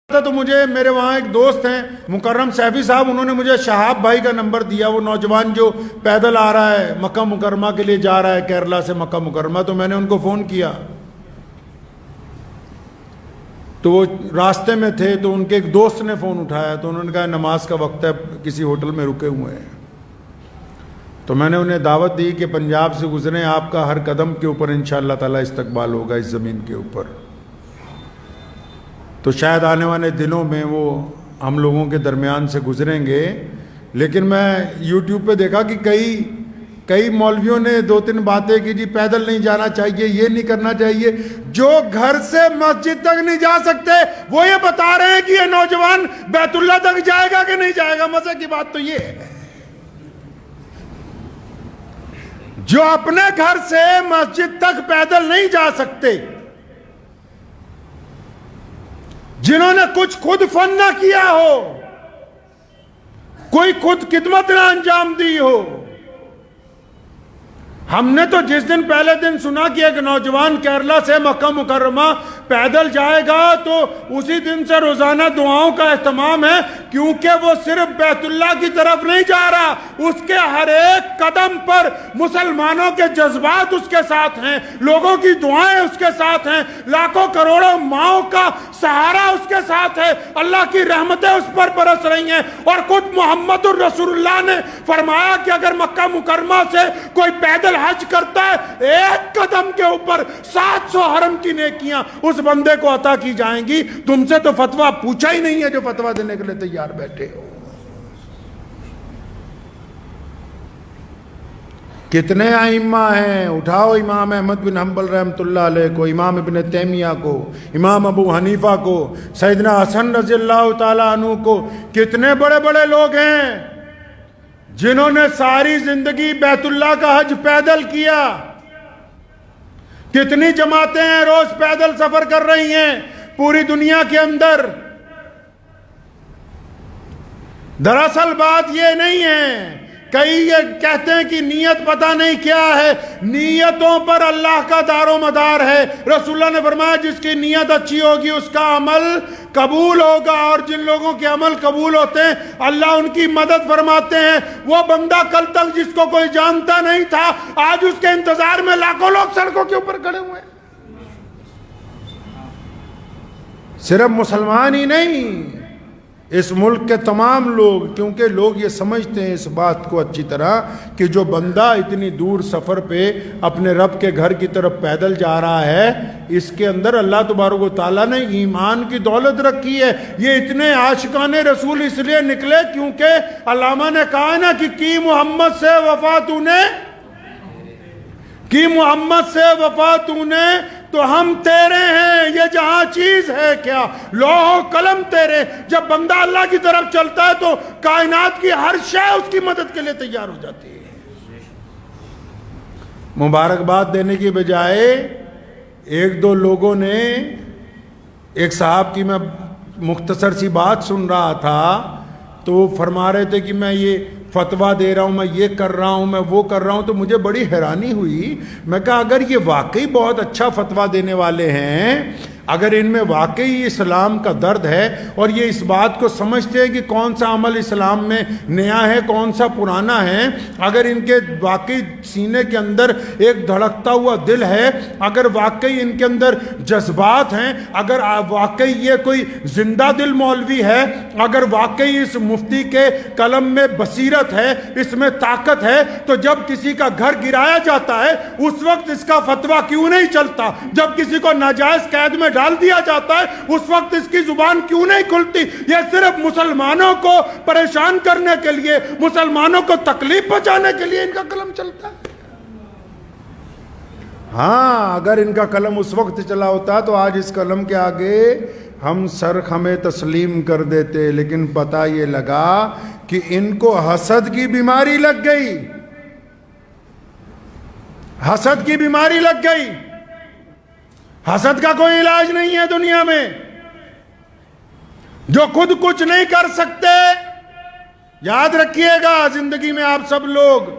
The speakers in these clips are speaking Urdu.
تو مجھے میرے وہاں ایک دوست ہیں مکرم سیفی صاحب، انہوں نے مجھے شہاب بھائی کا نمبر دیا، وہ نوجوان جو پیدل آ رہا ہے مکہ مکرمہ کے لیے جا رہا ہے کیرلا سے مکہ مکرمہ، تو میں نے ان کو فون کیا تو وہ راستے میں تھے، تو ان کے ایک دوست نے فون اٹھایا تو انہوں نے کہا نماز کا وقت ہے، کسی ہوٹل میں رکے ہوئے ہیں، تو میں نے انہیں دعوت دی کہ پنجاب سے گزریں، آپ کا ہر قدم کے اوپر انشاءاللہ تعالی استقبال ہوگا اس زمین کے اوپر، تو شاید آنے والے دنوں میں وہ ہم لوگوں کے درمیان سے گزریں گے۔ لیکن میں یوٹیوب پہ دیکھا کہ کئی مولویوں نے 2-3 باتیں کی، جی پیدل نہیں جانا چاہیے، یہ نہیں کرنا چاہیے۔ جو گھر سے مسجد تک نہیں جا سکتے وہ یہ بتا رہے ہیں کہ یہ نوجوان بیت اللہ تک جائے گا کہ نہیں جائے گا۔ مزے کی بات تو یہ ہے، جو اپنے گھر سے مسجد تک پیدل نہیں جا سکتے، جنہوں نے کچھ خود فن نہ کیا ہو، کوئی خود خدمت نہ انجام دی ہو۔ ہم نے تو جس دن پہلے دن سنا کہ ایک نوجوان کیرلا سے مکہ مکرمہ پیدل جائے گا، تو اسی دن سے روزانہ دعاؤں کا اہتمام ہے، کیونکہ وہ صرف بیت اللہ کی طرف نہیں جا رہا، اس کے ہر ایک قدم پر مسلمانوں کے جذبات اس کے ساتھ ہیں، لوگوں کی دعائیں اس کے ساتھ ہیں، لاکھوں کروڑوں ماؤں کا سہارا اس کے ساتھ ہے، اللہ کی رحمتیں اس پر برس رہی ہیں۔ اور خود محمد الرسول اللہ نے فرمایا کہ اگر مکہ مکرمہ سے کوئی پیدل حج کرتا ہے، ایک قدم کے اوپر 700 حرم کی نیکیاں اس بندے کو عطا کی جائیں گی۔ تم سے تو فتویٰ پوچھا ہی نہیں ہے جو فتویٰ دینے کے لیے تیار بیٹھے ہو۔ کتنے ائمہ ہیں، اٹھاؤ امام احمد بن حنبل رحمۃ اللہ علیہ کو، امام ابن تیمیہ کو، امام ابو حنیفہ کو، سیدنا حسن رضی اللہ تعالیٰ عنہ کو، کتنے بڑے بڑے لوگ ہیں جنہوں نے ساری زندگی بیت اللہ کا حج پیدل کیا۔ کتنی جماعتیں ہیں روز پیدل سفر کر رہی ہیں پوری دنیا کے اندر۔ دراصل بات یہ نہیں ہے، کئی یہ کہتے ہیں کہ نیت پتہ نہیں کیا ہے، نیتوں پر اللہ کا دار و مدار ہے۔ رسول اللہ نے فرمایا جس کی نیت اچھی ہوگی اس کا عمل قبول ہوگا، اور جن لوگوں کے عمل قبول ہوتے ہیں اللہ ان کی مدد فرماتے ہیں۔ وہ بندہ کل تک جس کو کوئی جانتا نہیں تھا، آج اس کے انتظار میں لاکھوں لوگ سڑکوں کے اوپر کھڑے ہوئے ہیں۔ صرف مسلمان ہی نہیں، اس ملک کے تمام لوگ، کیونکہ لوگ یہ سمجھتے ہیں اس بات کو اچھی طرح کہ جو بندہ اتنی دور سفر پہ اپنے رب کے گھر کی طرف پیدل جا رہا ہے، اس کے اندر اللہ تبارک و تعالیٰ نے ایمان کی دولت رکھی ہے۔ یہ اتنے عاشقان رسول اس لیے نکلے کیونکہ علامہ نے کہا نا کہ کی محمد سے وفا تو نے، کی محمد سے وفا تو نے تو ہم تیرے ہیں، یہ جہاں چیز ہے کیا، لوح و قلم تیرے۔ جب بندہ اللہ کی طرف چلتا ہے تو کائنات کی ہر شے اس کی مدد کے لیے تیار ہو جاتی ہے۔ مبارکباد دینے کی بجائے ایک دو لوگوں نے، ایک صاحب کی میں مختصر سی بات سن رہا تھا تو وہ فرما رہے تھے کہ میں یہ فتویٰ دے رہا ہوں، میں یہ کر رہا ہوں، میں وہ کر رہا ہوں، تو مجھے بڑی حیرانی ہوئی۔ میں کہا اگر یہ واقعی بہت اچھا فتویٰ دینے والے ہیں، اگر ان میں واقعی اسلام کا درد ہے اور یہ اس بات کو سمجھتے ہیں کہ کون سا عمل اسلام میں نیا ہے کون سا پرانا ہے، اگر ان کے واقعی سینے کے اندر ایک دھڑکتا ہوا دل ہے، اگر واقعی ان کے اندر جذبات ہیں، اگر واقعی یہ کوئی زندہ دل مولوی ہے، اگر واقعی اس مفتی کے قلم میں بصیرت ہے، اس میں طاقت ہے، تو جب کسی کا گھر گرایا جاتا ہے اس وقت اس کا فتویٰ کیوں نہیں چلتا؟ جب کسی کو ناجائز قید میں ڈال دیا جاتا ہے اس وقت اس کی زبان کیوں نہیں کھلتی؟ یہ صرف مسلمانوں کو پریشان کرنے کے لیے، مسلمانوں کو تکلیف پہنچانے کے لیے ان کا قلم چلتا ہے۔ ہاں اگر ان کا قلم اس وقت چلا ہوتا تو آج اس قلم کے آگے ہم سر خمے تسلیم کر دیتے، لیکن پتہ یہ لگا کہ ان کو حسد کی بیماری لگ گئی، حسد کی بیماری لگ گئی۔ حسد کا کوئی علاج نہیں ہے دنیا میں۔ جو خود کچھ نہیں کر سکتے، یاد رکھیے گا زندگی میں آپ سب لوگ،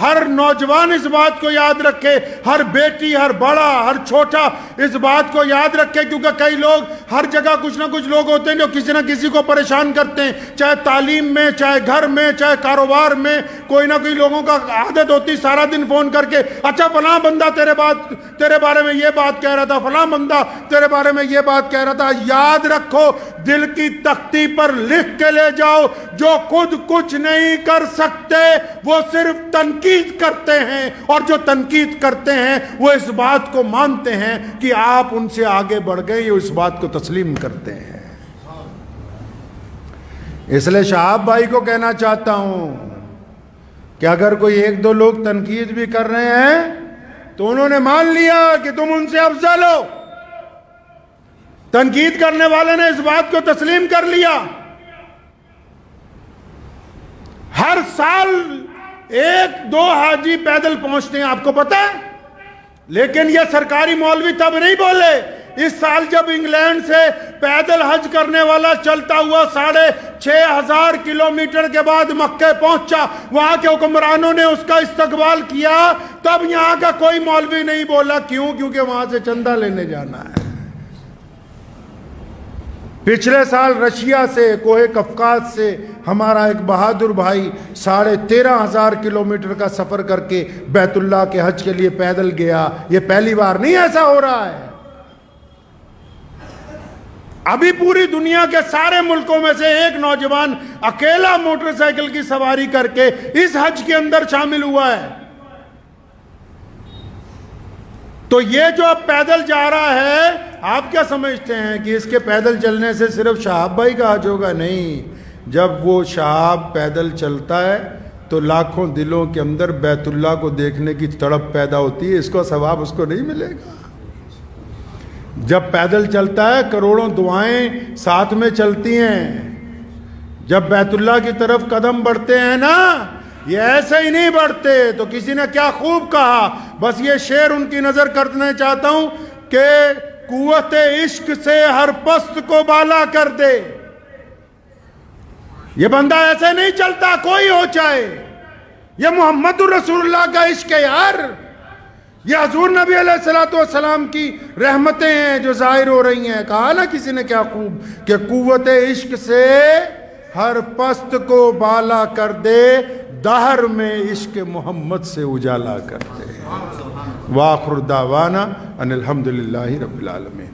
ہر نوجوان اس بات کو یاد رکھے، ہر بیٹی، ہر بڑا، ہر چھوٹا اس بات کو یاد رکھیں، کیونکہ کئی لوگ ہر جگہ کچھ نہ کچھ لوگ ہوتے ہیں جو کسی نہ کسی کو پریشان کرتے ہیں، چاہے تعلیم میں، چاہے گھر میں، چاہے کاروبار میں، کوئی نہ کوئی لوگوں کا عادت ہوتی سارا دن فون کر کے، اچھا فلاں بندہ تیرے بارے میں یہ بات کہہ رہا تھا، فلاں بندہ تیرے بارے میں یہ بات کہہ رہا تھا۔ یاد رکھو، دل کی تختی پر لکھ کے لے جاؤ، جو خود کچھ نہیں کر سکتے وہ صرف تنقید کرتے ہیں، اور جو تنقید کرتے ہیں وہ اس بات کو مانتے ہیں کہ آپ ان سے آگے بڑھ گئے، یہ اس بات کو تسلیم کرتے ہیں۔ اس لیے شہاب بھائی کو کہنا چاہتا ہوں کہ اگر کوئی ایک دو لوگ تنقید بھی کر رہے ہیں تو انہوں نے مان لیا کہ تم ان سے افضل ہو۔ تنقید کرنے والے نے اس بات کو تسلیم کر لیا۔ ہر سال 1-2 حاجی پیدل پہنچتے ہیں، آپ کو پتہ ہے، لیکن یہ سرکاری مولوی تب نہیں بولے۔ اس سال جب انگلینڈ سے پیدل حج کرنے والا چلتا ہوا 6,500 کلومیٹر کے بعد مکہ پہنچا، وہاں کے حکمرانوں نے اس کا استقبال کیا، تب یہاں کا کوئی مولوی نہیں بولا۔ کیوں؟ کیونکہ وہاں سے چندہ لینے جانا ہے۔ پچھلے سال رشیا سے، کوہ قفقاز سے ہمارا ایک بہادر بھائی 13,500 کلومیٹر کا سفر کر کے بیت اللہ کے حج کے لیے پیدل گیا۔ یہ پہلی بار نہیں ایسا ہو رہا ہے۔ ابھی پوری دنیا کے سارے ملکوں میں سے ایک نوجوان اکیلا موٹر سائیکل کی سواری کر کے اس حج کے اندر شامل ہوا ہے۔ تو یہ جو اب پیدل جا رہا ہے، آپ کیا سمجھتے ہیں کہ اس کے پیدل چلنے سے صرف شہاب بھائی کا حج ہوگا؟ نہیں، جب وہ شہاب پیدل چلتا ہے تو لاکھوں دلوں کے اندر بیت اللہ کو دیکھنے کی تڑپ پیدا ہوتی ہے، اس کو ثواب اس کو نہیں ملے گا؟ جب پیدل چلتا ہے کروڑوں دعائیں ساتھ میں چلتی ہیں۔ جب بیت اللہ کی طرف قدم بڑھتے ہیں نا، یہ ایسے ہی نہیں بڑھتے۔ تو کسی نے کیا خوب کہا، بس یہ شعر ان کی نظر کرنے چاہتا ہوں کہ قوت عشق سے ہر پست کو بالا کر دے۔ یہ بندہ ایسے نہیں چلتا، کوئی ہو چاہے۔ یہ محمد الرسول اللہ کا عشق ہے یار۔ یہ حضور نبی علیہ السلام کی رحمتیں ہیں جو ظاہر ہو رہی ہیں۔ کہا نا کسی نے کیا خوب کہ قوت عشق سے ہر پست کو بالا کر دے، دہر میں عشق محمد سے اجالا کر دے۔ وآخر دعوانا ان الحمدللہ رب العالمین۔